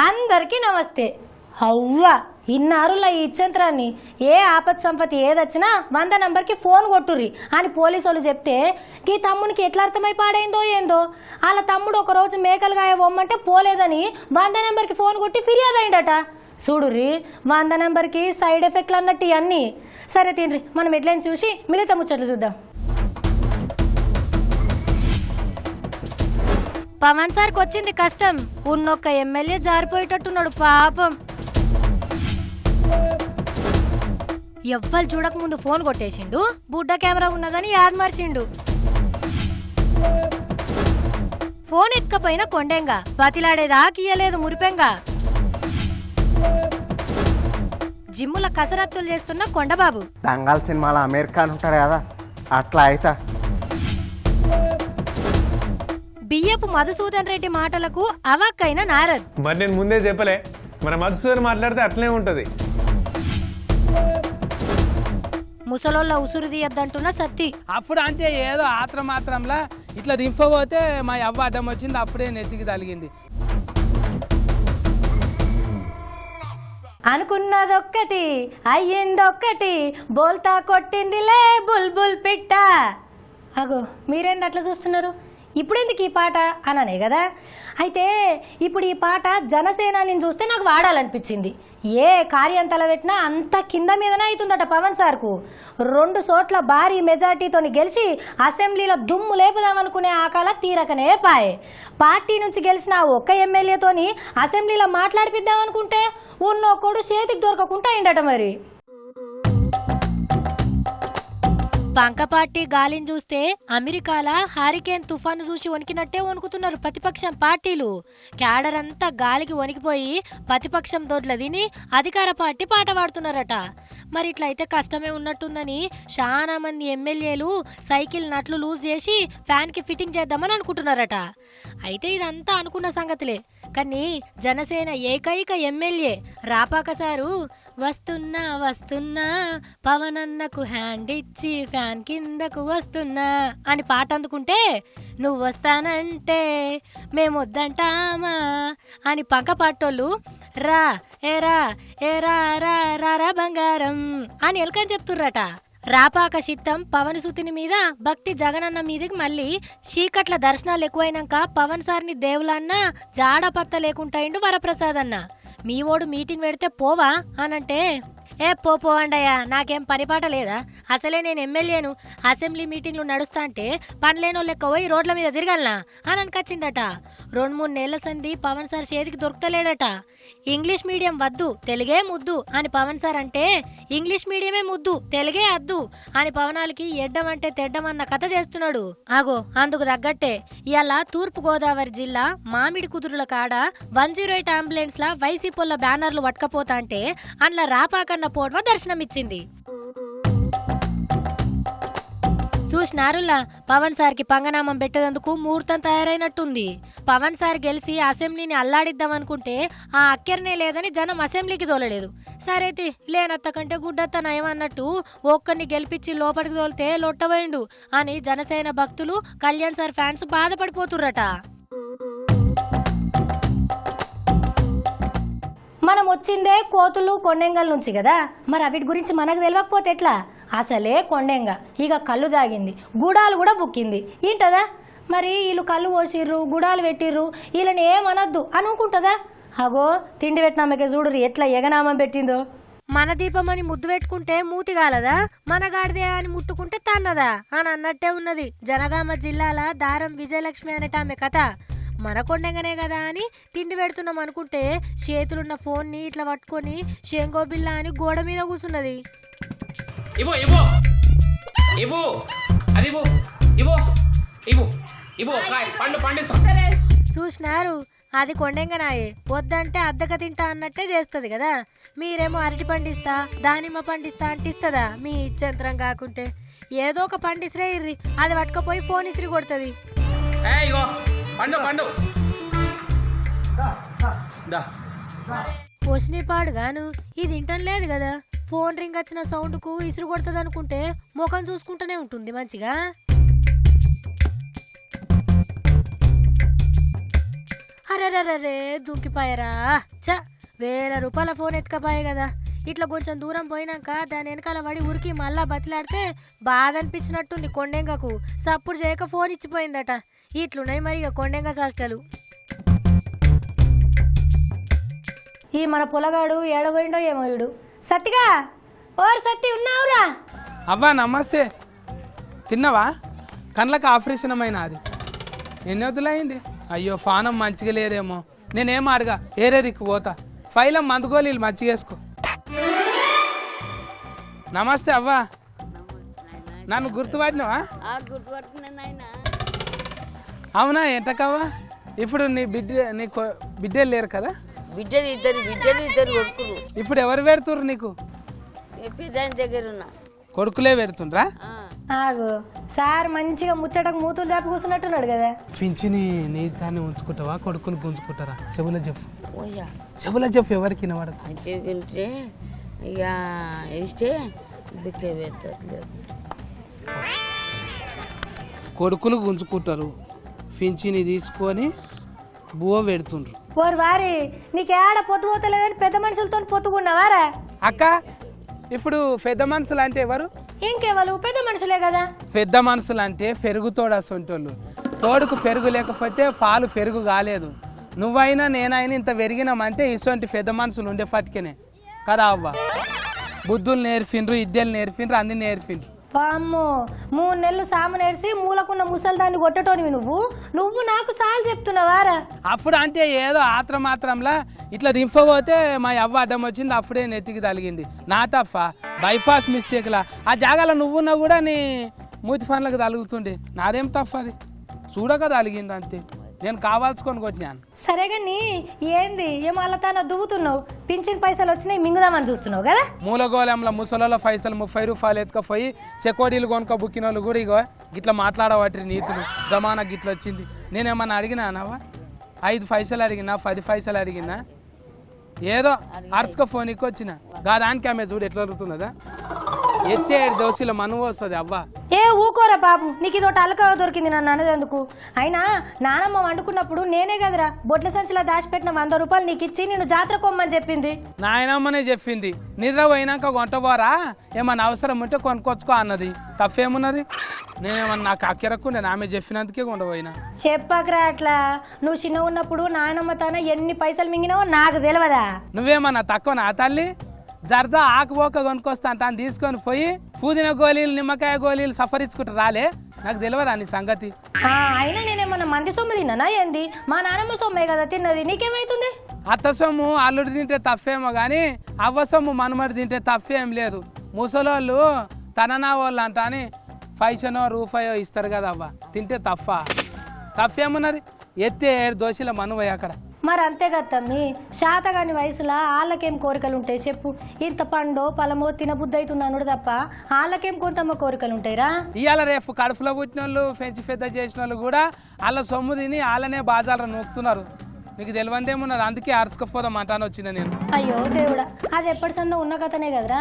అందరికీ నమస్తే. అవ్వా ఇన్నారుల ఈ ఇచ్చంత్రాన్ని ఏ ఆపత్ సంపత్తి ఏదొచ్చినా 100 నంబర్కి ఫోన్ కొట్టుర్రి అని పోలీసు వాళ్ళు చెప్తే ఈ తమ్మునికి ఎట్లా అర్థమై పాడైందో ఏందో. వాళ్ళ తమ్ముడు ఒకరోజు మేకలు గాయ బొమ్మంటే పోలేదని 100 నంబర్కి ఫోన్ కొట్టి ఫిర్యాదు అయిందట. చూడుర్రి 100 నంబర్కి సైడ్ ఎఫెక్ట్లు అన్నట్టు ఇవన్నీ. సరే తిండ్రి, మనం హెడ్లైన్ చూసి మిగతా ముచ్చట్లు చూద్దాం. పవన్ సార్కి వచ్చింది కష్టం. ఉన్నొక్క ఎమ్మెల్యే జారిపోయేటట్టున్నాడు పాపం. ఎవ్వరు చూడక ముందు ఫోన్ కొట్టేసిండు. బుడ్డ కెమెరా ఉన్నదని యాద్ మర్చిండు. ఫోన్ ఎత్తుకపోయిన కొండెంగా బతిలాడేదాకియలేదు మురిపెంగా. జిమ్ముల కసరత్తులు చేస్తున్న కొండబాబు. దంగల్ సినిమాలో అమెరికా ఉంటాడు కదా అట్లా అయితే. బియ్యపు మధుసూదన్ రెడ్డి మాటలకు అవాక్కైన నారద్. మరి నేను ముందే చెప్పలే, మన మధుసూదన్ మాట్లాడితే అట్లనే ఉంటది. ముసలోళ్ళ ఉసురు తీయద్దంటున్న సత్తి. అప్పుడు అంటే ఏదో మాత్రంలా ఇట్లా దింపబోతే మా అవ్వ అడ్డం వచ్చింది, అప్పుడే నెత్తికి తలిగింది. అనుకున్నదొక్కటి అయ్యిందొక్కటి, బోల్తా కొట్టిందిలే బుల్బుల్ పిట్ట. అగో మీరేంది అట్లా చూస్తున్నారు? ఇప్పుడెందుకు ఈ పాట అననే కదా. అయితే ఇప్పుడు ఈ పాట జనసేనాని చూస్తే నాకు వాడాలనిపించింది. ఏ కార్యం తలపెట్టినా అంత కింద మీదనే అవుతుందట పవన్ సార్కు. 2 చోట్ల భారీ మెజార్టీతో గెలిచి అసెంబ్లీలో దుమ్ము లేపుదామనుకునే ఆకాల తీరకనే పాయే. పార్టీ నుంచి గెలిచిన ఒక్క ఎమ్మెల్యేతోని అసెంబ్లీలో మాట్లాడిపిద్దామనుకుంటే ఉన్నొక్కడు చేతికి దొరకకుండా అయిందట. మరి బంకపార్టీ గాలిని చూస్తే అమెరికాల హారికేన్ తుఫాను చూసి వణికినట్టే వణుకుతున్నారు ప్రతిపక్షం పార్టీలు. క్యాడర్ అంతా గాలికి వణికిపోయి ప్రతిపక్షం దొడ్ల తిని అధికార పార్టీ పాట పాడుతున్నారట. మరి ఇట్లయితే కష్టమే ఉన్నట్టుందని చాలా మంది ఎమ్మెల్యేలు సైకిల్ నట్లు లూజ్ చేసి ఫ్యాన్కి ఫిట్టింగ్ చేద్దామని అనుకుంటున్నారట. అయితే ఇదంతా అనుకున్న సంగతులే, కానీ జనసేన ఏకైక ఎమ్మెల్యే రాపాక సారు వస్తున్నా వస్తున్నా పవనన్నకు హ్యాండ్ ఇచ్చి ఫ్యాన్ కిందకు వస్తున్నా అని పాట అందుకుంటే నువ్వు వస్తానంటే మేము వద్దంటామా అని పక్క పాటోళ్ళు రా ఏరా ఏరా రా రా బంగారం అని ఎలకని చెప్తుర్రట. రాపాక చిత్తం పవన్ సుతిని మీద భక్తి జగనన్న మీదకి మళ్ళీ చీకట్ల దర్శనాలు ఎక్కువైనాక పవన్ సార్ని దేవులన్నా జాడపత్త లేకుంటాయిండు వరప్రసాద్ అన్న. మీ ఓడు మీటింగ్ పెడితే పోవా అనంటే ఏ పోండయ్యా, నాకేం పనిపాట లేదా, అసలే నేను ఎమ్మెల్యేను, అసెంబ్లీ మీటింగ్లు నడుస్తా అంటే పనిలేనో లెక్క పోయి రోడ్ల మీద తిరగలనా అని అనుకొచ్చిండట. 2-3 నెలల సంది పవన్ సార్ చేతికి దొరుకుతలేడట. ఇంగ్లీష్ మీడియం వద్దు తెలుగే ముద్దు అని పవన్ సార్ అంటే ఇంగ్లీష్ మీడియమే ముద్దు తెలుగే అద్దు అని పవనాలకి ఎడ్డం అంటే తెడ్డమన్న కథ చేస్తున్నాడు. ఆగో అందుకు తగ్గట్టే ఇవాళ తూర్పు గోదావరి జిల్లా మామిడి కుదురుల కాడ 108 అంబులెన్స్ ల వైసీపీల బ్యానర్లు పట్టుకపోతా అంటే అందులో రాపాకన్న పోట్వ దర్శనమిచ్చింది. చూసినారులా పవన్ సార్కి పంగనామం పెట్టేందుకు ముహూర్తం తయారైనట్టుంది. పవన్ సార్ గెలిచి అసెంబ్లీని అల్లాడిద్దామనుకుంటే ఆ అక్కరనే లేదని జనం అసెంబ్లీకి తోలలేదు. సరైతే లేనత్త కంటే గుడ్డత్త నయం అన్నట్టు ఒక్కరిని గెలిపించి లోపలికి తోలితే లొట్టబోయిండు అని జనసేన భక్తులు కళ్యాణ్ సార్ ఫ్యాన్స్ బాధపడిపోతుర్రట. మనం వచ్చిందే కోతులు కొండెంగల్ నుంచి కదా, మరి అవిటి గురించి మనకు తెలియకపోతే ఎట్లా? అసలే కొండెంగ ఇక కళ్ళు తాగింది, గుడాలు కూడా బుక్కింది ఇంటదా. మరి వీళ్ళు కళ్ళు పోసిర్రు గుడాలు పెట్టిర్రు వీళ్ళని ఏమనద్దు అనుకుంటుందా? అగో తిండి పెట్టినామకే చూడరు ఎట్లా ఎగనామం పెట్టిందో. మన దీపం అని ముద్దు పెట్టుకుంటే మూతి కాలదా, మన గాడిదే అని ముట్టుకుంటే తన్నదా అని అన్నట్టే ఉన్నది జనగామ జిల్లాల దారం విజయలక్ష్మి అనేటామె కథ. మన కొండెంగనే కదా అని తిండి పెడుతున్నాం అనుకుంటే చేతులున్న ఫోన్ని ఇట్లా పట్టుకొని షేంగో బిల్ల అని గోడ మీద కూర్చున్నది. చూసినారు, అది కొండెంగనాయే. వద్దంటే అద్దక తింటా అన్నట్టే చేస్తుంది కదా. మీరేమో అరటి పండిస్తా దానిమ్మ పండిస్తా అంటిస్తుందా మీ ఇచ్చంతరం కాకుంటే? ఏదో ఒక పండిసిరే ఇర్రి, అది పట్టుకపోయి ఫోన్ ఇసిరి కొడుతుంది. పోషిని పాడుగాను ఇది ఇంటం లేదు కదా. ఫోన్ రింగ్ వచ్చిన సౌండ్ కు ఇసురు కొడుతుంది అనుకుంటే ముఖం చూసుకుంటూనే ఉంటుంది మంచిగా. అరే దుంకిపాయరా. చ 1000 రూపాయల ఫోన్ ఎత్తుకపోయే కదా. ఇట్లా కొంచెం దూరం పోయినాక దాని వెనకాల పడి ఉరికి మళ్ళా బతిలాడితే బాధ అనిపించినట్టుంది కొండెంగకు. సప్పుడు చేయక ఫోన్ ఇచ్చిపోయిందట. ఇట్లున్నాయి మరి ఇక కొండెంగ సాష్టలు. ఈ మన పొలగాడు ఏడబోయిండో ఏమో ఇడు. సత్తిగా ఓర్ సత్తి ఉన్నావురా? అవ్వా నమస్తే. తిన్నావా? కళ్ళకి ఆపరేషన్ అయినా అది ఎన్ని వద్దులైంది. అయ్యో ఫానం మంచిగా లేరేమో. నేనేం అడగా ఏరే దిక్కు పోతా. ఫైలం మందుగోళీలు మంచిగా వేసుకో. నమస్తే అవ్వా. నన్ను గుర్తుపట్టినవా? అవునా ఎంతకవ్వా? ఇప్పుడు నీ బిడ్డలు లేరు కదా? ఇద్దరు కొడుకులు. ఇప్పుడు ఎవరు పెడుతుర్రు నీకు? దాని దగ్గర ఉన్నా కొడుకులే పెడుతుండ్రా? ఆగు సార్ మంచిగా ముచ్చటకు మూతులు దాపి కూర్చున్నట్టున్నాడు కదా. పింఛని నీ దాన్ని ఉంచుకుంటావా కొడుకుని గుంజుకుంటారా? చెవుల చెప్పు. చెవుల చెప్పు ఎవరికి వినవాడు. అంటే తింటే ఇక ఇస్తే బిడ్డ పెడతారు. కొడుకులు గుంజుకుంటారు, పింఛని తీసుకొని బువ్వ పెడుతుండ్రు. ఓరు వారి నీకేడ పొత్తు పోతలేదని పెద్ద మనుషులతో పొత్తుకున్నావారా? అక్క ఇప్పుడు పెద్ద మనుషులు అంటే ఎవరు? ఇంకెవరు? పెద్ద మనుషులే కదా. పెద్ద మనుషులు అంటే పెరుగుతోడు అసొంటోళ్ళు. తోడుకు పెరుగు లేకపోతే పాలు పెరుగు కాలేదు. నువ్వైనా నేనైనా ఇంత పెరిగినామంటే ఇటువంటి పెద్ద మనుషులు ఉండే పట్టుకనే కదా అవ్వ. బుద్ధులు నేర్పిండ్రు, ఇద్దెలు నేర్పిండ్రు, అన్ని నేర్పిండ్రు. పాము 3 నెలలు సాము నేర్చి మూలకున్న ముసలిదాన్ని కొట్టటోనివి నువ్వు నాకు సాలు చెప్తున్నావారా? అప్పుడు అంటే ఏదో ఆత్రమాత్రంలా ఇట్లా దింపబోతే మా అవ్వ అడ్డం వచ్చింది, అప్పుడే నెత్తికి తలిగింది. నా తప్ప బైపాస్ మిస్టేక్లా. ఆ జాగాలో నువ్వున్నా కూడా నీ మూతి పనులకు తలుగుతుండే. నాదేం తప్ప అది చూడక తలిగింది అంతే. నేను కావాల్సుకొని కొట్టినాను. సరే కానీ ఏంది ఏమో దువ్వుతున్నావు? పింఛన్ పైసలు వచ్చినాయి మింగుదామని చూస్తున్నావు కదా. మూలగోళంలో ముసలలో పైసలు 30 రూపాయలు ఎత్తుకపోయి చెకోడీలు కొనుక్క బుక్కిన వాళ్ళు కూడా ఇగో గిట్లా మాట్లాడవాటి నీతులు. జమానా గిట్ల వచ్చింది. నేనేమన్నా అడిగినా అన్నావా? 5 పైసలు అడిగినా, 10 పైసలు అడిగినా, ఏదో అర్చుకో ఫోన్కి వచ్చిన దానికి ఆమె చూడు ఎట్లా దొరుకుతున్నదా. ఎత్తే 7 దోశల మనువు వస్తుంది అవ్వ. ఏ ఊకోరా బాబు, నీకు ఇదొకటి అలక దొరికింది నన్ను అన్నదెందుకు? అయినా నానమ్మ వండుకున్నప్పుడు నేనే కదరా బొట్ల సంచిలో దాచిపెట్టిన 100 రూపాయలు నీకు ఇచ్చి నేను జాతర కొమ్మని చెప్పింది. నాయనమ్మనే చెప్పింది. నిద్ర పోయినాక కొంటపోరా, ఏమన్నా అవసరం ఉంటే కొనుక్కొచ్చుకో అన్నది. తప్పేమున్నది? నేనేమన్నా నాకు అక్కెరక్కు నేను ఆమె చెప్పినందుకే కొండపోయినా. చెప్పకరా అట్లా. నువ్వు చిన్న ఉన్నప్పుడు నాయనమ్మ తన ఎన్ని పైసలు మింగినావో నాకు తెలియదా? నువ్వేమన్నా తక్కువ నా తల్లి? జర్దా ఆకుపోక కొనుక్కొస్తా అంట అని తీసుకొని పోయి పుదీనా గోళీలు, నిమ్మకాయ గోళీలు సఫరించుకుంటూ రాలే. నాకు తెలియదా నీ సంగతి? అయినా నేనేమన్నా మంది సొమ్ము తిన్నానా ఏంది? మా నానమ్మ సొమ్మే కదా తిన్నది, నీకేమైతుంది? అత్త సొమ్ము అల్లుడు తింటే తప్పేమో కానీ అవ్వ సొమ్ము మనమడి తింటే తప్పేం లేదు. ముసలోళ్ళు తననా వాళ్ళు అంట అని పైసనో రూపాయో ఇస్తారు కదా అవ్వ. తింటే తప్పేమున్నది? ఎత్తే 7 దోశల మనువయ్య అక్కడ. మరి అంతే కదా తమ్మి, శాతగాని వయసులో వాళ్ళకేం కోరికలు ఉంటాయి చెప్పు? ఇంత పండో పలమో తినబుద్ధి అవుతుంది అనుడు తప్ప వాళ్ళకేం కొంతమ్మ కోరికలు ఉంటాయిరా? ఇవాళ రేపు కడుపులో పుట్టిన వాళ్ళు, పెంచి పెద్ద చేసిన వాళ్ళు కూడా వాళ్ళ సొమ్ము తిని వాళ్ళనే బాజాలు నూకుతున్నారు. నీకు తెలియందేమున్నది? అందుకే అరుచుకపోదాం అంటాను వచ్చిన నేను. అయ్యో దేవుడా, అది ఎప్పటి సందో ఉన్న కథనే కదరా.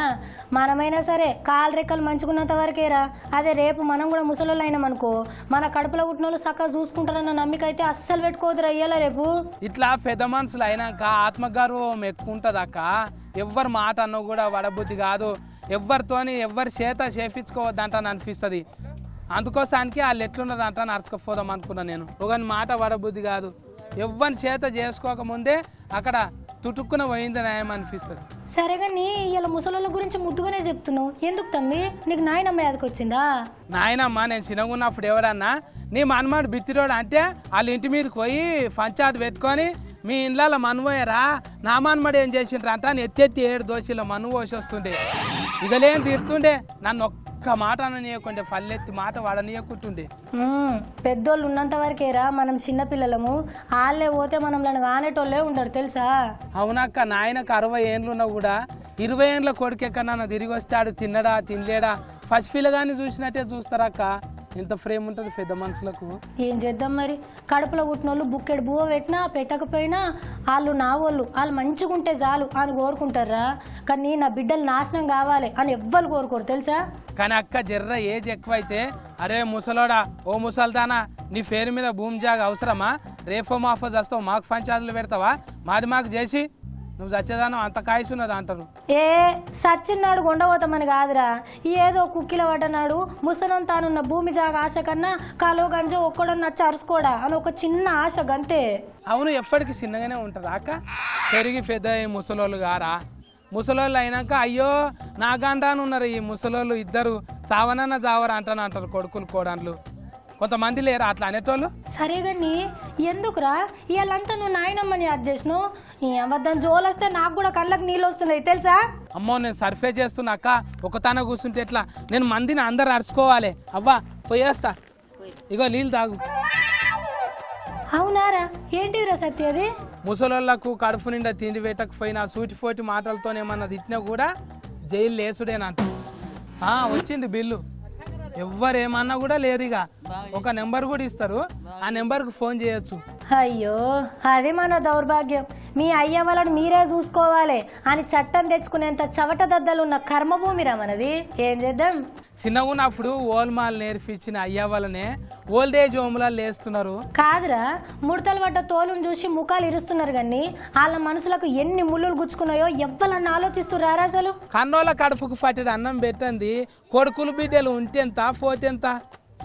మనమైనా సరే కాలు రెక్కలు మంచుకున్నంత వరకేరా. అదే రేపు మనం కూడా ముసలోళ్ళు అయినాం అనుకో, మన కడుపులో పుట్టిన వాళ్ళు చక్కగా చూసుకుంటారన్న నమ్మిక అయితే అస్సలు పెట్టుకోదురా ఇయ్యాల రేపు. ఇట్లా పెద్ద మనుషులు అయినాక ఆత్మగౌరవం ఎక్కువ ఉంటుంది అక్క. ఎవ్వరు మాట అన్న కూడా వడబుద్ధి కాదు. ఎవరితోని ఎవరి చేత చేపించుకోవద్దంట అనిపిస్తుంది. అందుకోసానికి వాళ్ళు ఎట్లున్నదంట నడుచుకపోదాం అనుకున్నా నేను. ఒక మాట వడబుద్ధి కాదు. ఎవ్వరి చేత చేసుకోకముందే అక్కడ తుటుక్కున పోయింది న్యాయం అనిపిస్తుంది. సరే కానీ ఇలా ముసలోళ్ళ గురించి ముద్దుగానే చెప్తున్నావు ఎందుకు తమ్మి? నీకు నాయనమ్మ యాదకొచ్చిందా? నాయనమ్మ నేను చిన్నగున్నప్పుడు ఎవరన్నా నీ మనమాడు బిత్తిరోడు అంటే వాళ్ళ ఇంటి మీదకి పోయి పంచాయతీ పెట్టుకొని మీ ఇండ్ల మనువయ్యరా నా మనమడు ఏం చేసిండ్రు అంట అని ఎత్తెత్తి 7 దోశల మనువు పోసి వస్తుండే. ఇగలేం తిడుతుండే. నన్ను ఒక్క మాట అననీయకుండే, పల్లెత్తి మాట వాడనీయకుంటుండే. పెద్దోళ్ళు ఉన్నంత వరకేరా మనం చిన్నపిల్లలము. వాళ్ళే పోతే మనల్ని ఆనేటోళ్ళే ఉండరు తెలుసా? అవునక్క, నాయనకు 60 ఏండ్లున్నా కూడా 20 ఏండ్ల కొడుకు ఎక్కడన్నా తిరిగి వస్తాడు తిన్నడా తినలేడా ఫస్ట్ పిల్లగాని చూసినట్టే చూస్తారక్క. ఎంత ఫ్రేమ్ ఉంటుంది పెద్ద మనుషులకు. ఏం చేద్దాం మరి, కడుపులో పుట్టినోళ్ళు బుక్కెడు బువ్వ పెట్టినా పెట్టకపోయినా వాళ్ళు నా వాళ్ళు మంచిగా ఉంటే చాలు అని కోరుకుంటారా, కానీ నా బిడ్డలు నాశనం కావాలి అని ఎవ్వరు కోరుకోరు తెలుసా. కానీ అక్క జర్ర ఏజ్ ఎక్కువైతే, అరే ముసలోడా ఓ ముసల్దానా నీ పేరు మీద భూమి జాగ అవసరమా, రేఫో మాఫో చేస్తావు మాకు పంచాయతీలు పెడతావా, మాది మాకు చేసి నువ్వు చచ్చేదానం అంత కాయసున్నది అంటారు. ఏ సచ్చిన్నాడు ఉండబోతామని కాదురా, ఏదో కుక్కిల పడ్డనాడు ముసలం తానున్న భూమి జాగ ఆశ కన్నా కాలో గంజో ఒక్కడన్నా నచ్చి అరుసుకోడా అని ఒక చిన్న ఆశ గంతే. అవును ఎప్పటికీ చిన్నగానే ఉంటారు అక్క, పెరిగి పెద్ద ముసలోళ్ళు గారా. ముసలోళ్ళు అయినాక అయ్యో నాగంటాను ఉన్నారు ఈ ముసలోళ్ళు ఇద్దరు సావనన్న జావరా అంటారు కొడుకులు కోడన్లు. కొంతమంది లేరా అట్లా అనేటోళ్ళు. సరే కానీ ఎందుకురా ఇవాళంతా నువ్వు నాయనమ్మని యాద్ చేసినావు, ఈ అబద్ధం జోలొస్తే నాకు కూడా కళ్ళకి నీళ్ళు వస్తున్నాయి తెలుసా. అమ్మో నేను సర్ఫే చేస్తున్నాక ఒక తన కూర్చుంటే ఎట్లా, నేను మందిని అందరు అరుచుకోవాలి. అవ్వా పోయేస్తా, ఇగో నీళ్ళు తాగు. అవునారా, ఏంటిదిరా సత్య అది? ముసలోళ్ళకు కడుపు నిండా తిండి పెట్టకపోయినా సూటిపోటి మాటలతో ఏమన్నా తిట్టినా కూడా జైలు లేసుడేనంట. వచ్చింది బిల్లు, ఎవ్వరేమన్నా కూడా లేదు. ఇక ఒక నెంబర్ కూడా ఇస్తారు, ఆ నెంబర్కి ఫోన్ చేయొచ్చు. అయ్యో అది మన దౌర్భాగ్యం, మీ అయ్య వాళ్ళని మీరే చూసుకోవాలి అని చట్టం తెచ్చుకునేంత చవట దద్దలున్న కర్మభూమిరా మనది. ఏం చేద్దాం, చిన్నగా ఉన్నప్పుడు ఓల్మాలు నేర్పించిన అయ్య వాళ్ళనే ఓల్డేజ్ హోమ్లా లేస్తున్నారు. కాదురా, ముడతలు పడ్డ తోలును చూసి ముఖాలు ఇరుస్తున్నారు కానీ వాళ్ళ మనసులకు ఎన్ని ముళ్ళులు గుచ్చుకున్నాయో ఎవ్వరన్నా ఆలోచిస్తున్నారు అసలు. కన్నోళ్ళ కడుపుకు పట్టేది అన్నం పెట్టండి, కొడుకులు బిడ్డలు ఉంటెంత పోతెంత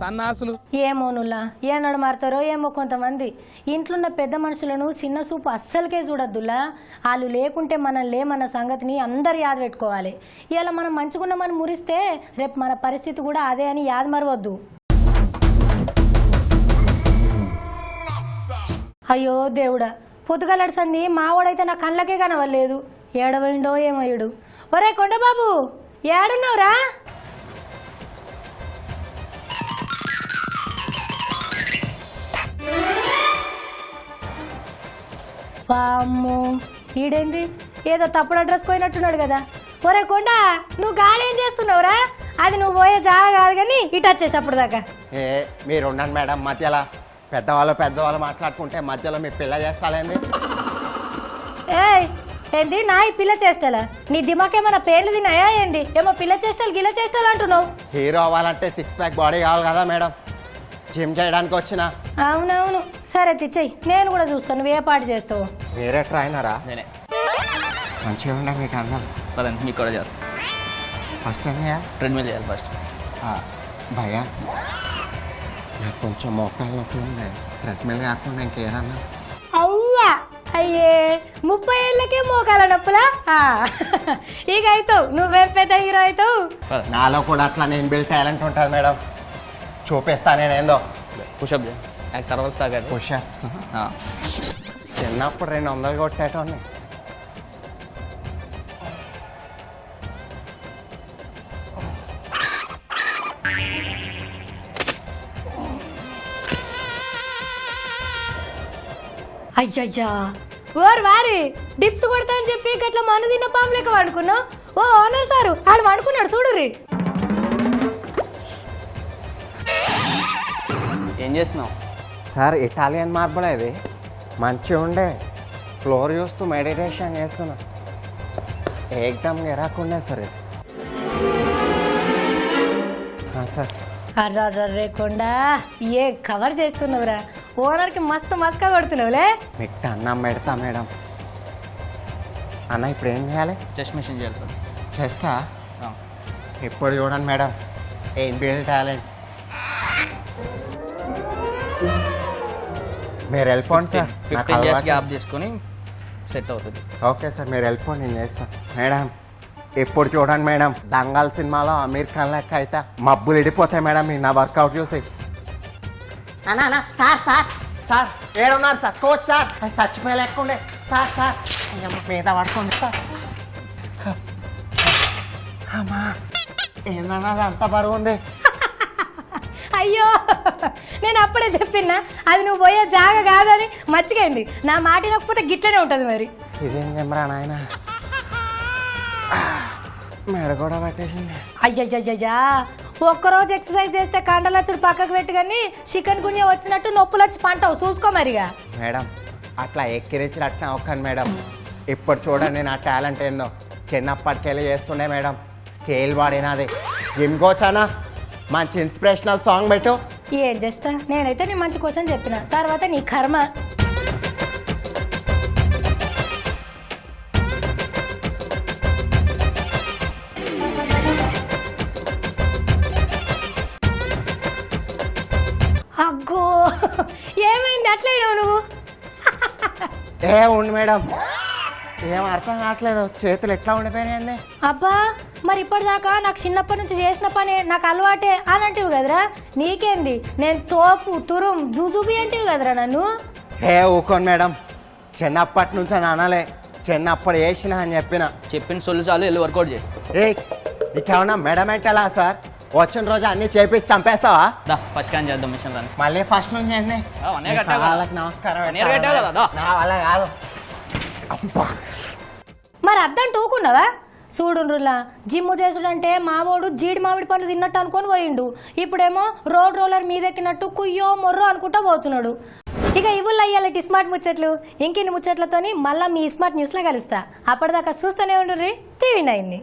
సన్నాసులు. ఏమోనుల్లా ఏనాడు మారుతారో ఏమో కొంతమంది. ఇంట్లోన్న పెద్ద మనుషులను చిన్న చూపు అస్సలకే చూడొద్దులా, వాళ్ళు లేకుంటే మనం లేమన్న సంగతిని అందరు యాద పెట్టుకోవాలి. ఇలా మనం మంచిగున్నామని మురిస్తే రేపు మన పరిస్థితి కూడా అదే అని యాద మరవద్దు. అయ్యో దేవుడా, పొద్దుగలడిసంది మావాడైతే నా కళ్ళకే కనవలేదు, ఏడవైండో ఏమయ్యాడు. ఒరే కొండబాబు ఏడున్నావురా? వామ్మో ఈడేంది ఏదో తప్పుడు అడ్రస్ పోయినట్టున్నాడు కదా. ఒరే కొండ నువ్వు గాలి ఏం చేస్తున్నావురా? అది నువ్వు పోయే జాగా కాదు కానీ ఇటు వచ్చేసి అప్పుడు దాకా. మీరు ఉండండి మేడం, మధ్యలో పెద్దవాళ్ళు మాట్లాడుకుంటే మధ్యలో మీ పిల్ల చేస్తాలేంది. ఏయ్ ఏంది నా ఈ పిల్ల చేష్టలా? నీ దిమాకేమన్నా పేర్లు తిన్నాయా ఏంది? ఏమో పిల్ల చేష్టలు గిల్ల చేష్టలు అంటున్నావు. హీరో అవ్వాలంటే 6 ప్యాక్ బాడీ కావాలి కదా మేడం, జిమ్ చేయడానికి వచ్చిన. అవునవును సరే తెచ్చేయి, నేను కూడా చూస్తాను నువ్వు ఏ పాటు చేస్తావు. మీరే ట్రైనరా? నేనే. మంచిగా ఉండే మీకు అన్నం. పదండి మీకు కూడా చేస్తాను. ఫస్ట్ ఏం చేయాలి? ట్రెడ్మిల్ చేయాలి ఫస్ట్. భయ్యా నాకు కొంచెం మోకాలు నొప్పులు ఉన్నాయి, ట్రెడ్మిల్ కాకుండా ఇంకేదన్నా. అవ్వా అయ్యే 30 ఏళ్ళకే మోకాల నొప్పులా? ఇక అవుతావు నువ్వేం పెద్ద హీరో అవుతావు. నాలో కూడా అట్లా నేను బిల్డ్ టాలెంట్ ఉంటుంది మేడం, చూపిస్తా నేనేందో. పుషప్ చేయాలి తర్వాత స్టాక్ అది. పుషప్స్ చిన్నప్పుడు 200 కొట్టేటోని. అయ్యయ్యా ఓర్ వారి డిప్స్ కొడతా అని చెప్పి గట్ల మన తిన్న పాము లెక్క వండుకున్నావు. ఓ ఓనర్ సారు ఆడు వండుకున్నాడు చూడురి. ఏం చేస్తున్నావు? సార్ ఇటాలియన్ మార్బుల్ ఇది, మంచిగా ఉండే. ఫ్లోర్ చూస్తూ మెడిటేషన్ చేస్తున్నా, ఏకదమ్ గిరాకుండే సార్ ఇది. సార్ అర్రే కొండా ఏ కవర్ చేస్తున్నావురా, ఓనర్కి మస్తు మస్కా కొడుతున్నావులే. మీకు అన్నం పెడతా మేడం. అన్న ఇప్పుడు ఏం చేయాలి? చెస్ట్ మిషన్ చేయాలి. చేస్తా ఇప్పుడు చూడండి మేడం, ఏం బిల్డ్ టాలెంట్. మీరు వెళ్ళిపోండి సార్, 15 years గ్యాప్ తీసుకొని సెట్ అవుతుంది. ఓకే సార్ మీరు వెళ్ళిపోండి, నేను చేస్తాను. మేడం ఇప్పుడు చూడండి మేడం, దంగల్ సినిమాలో అమీర్ ఖాన్ లెక్క అయితే మబ్బులు ఇడిపోతాయి మేడం మీ నా వర్కౌట్ చూసి. అన్నా సార్ సార్ సార్ ఏడున్నారు సార్? కోచ్ సార్ చచ్చిపోయే లేకుండే సార్. సార్ మీద పడుకోండి సార్. అమ్మా ఏందన్నా అంత బరువు ఉంది. అయ్యో నేను అప్పుడే చెప్పినా అది నువ్వు పోయే జాగా కాదని మర్చిపోయింది. నా మాట లేకపోతే గిట్లనే ఉంటుంది మరి. ఇదేం చెమ్మరా నాయన, మెడ కూడా పట్టేసింది. అయ్యయ్యయ్యా ఒక్కరోజు ఎక్సర్సైజ్ చేస్తే కండలచ్చుడు పక్కకు పెట్టి కానీ చికెన్ గున్య వచ్చినట్టు నొప్పులు వచ్చి పంటవు చూసుకో మరిగా. మేడం అట్లా ఎక్కిరించినట్టు ఒక్కను మేడం. ఇప్పుడు చూడండి నా టాలెంట్ ఏందో. చిన్నప్పటికెళ్ళి చేస్తుండే మేడం. స్టైల్ వాడినది. జిమ్ కోచానా మంచి ఇన్స్పిరేషనల్ సాంగ్ పెట్టు. ఏం చేస్తా, నేనైతే నీ మంచి కోసం చెప్పిన తర్వాత నీ కర్మ. అగ్గో ఏమైంది అట్లయినావు నువ్వు? ఏ ఉండు మేడం, ఏం అర్థం కావట్లేదు. చేతులు ఎట్లా ఉండిపోయినాయండి? అబ్బా మరి ఇప్పటిదాకా నాకు చిన్నప్పటి నుంచి చేసిన పని నాకు అలవాటే అని అంటివి కదరా. నీకేంది, నేను తోపు తురుం జుజుబి అంటివి కదరా నన్ను. ఏ ఊకోను మేడం, చిన్నప్పటి నుంచి అని అనలే, చిన్నప్పుడు వేసిన అని చెప్పిన సొల్లు చాలు, వెళ్ళి వర్కౌట్ చేయి. ఏ నీకేమన్నా మేడం ఏంటలా సార్? వచ్చిన రోజు అన్ని చేపించి చంపేస్తావా? దా ఫస్ట్ స్కాన్ చేద్దాం మిషన్ దాన్ని. మళ్ళీ ఫస్ట్ నుంచి ఏంది? అన్నయ్య కట్టావు కదా. వాళ్ళకి నమస్కారం అన్నయ్య కట్టావు కదా, దా. నా వల్ల కాదు. అబ్బా మరి అర్థం టూకున్నావా? చూడుండ్రులా జిమ్ము చేసుడంటే మావోడు జీడి మామిడి పండు తిన్నట్టు అనుకొని పోయిండు. ఇప్పుడేమో రోడ్ రోలర్ మీదెక్కినట్టు కుయ్యో మొర్రో అనుకుంటా పోతున్నాడు. ఇక ఇవుళ్ళు అయ్యాలటి స్మార్ట్ ముచ్చట్లు. ఇంకిన్ని ముచ్చట్లతోని మళ్ళీ మీ స్మార్ట్ న్యూస్లో కలుస్తా. అప్పటిదాకా చూస్తూనే ఉండుర్రి టీవీ 9ని.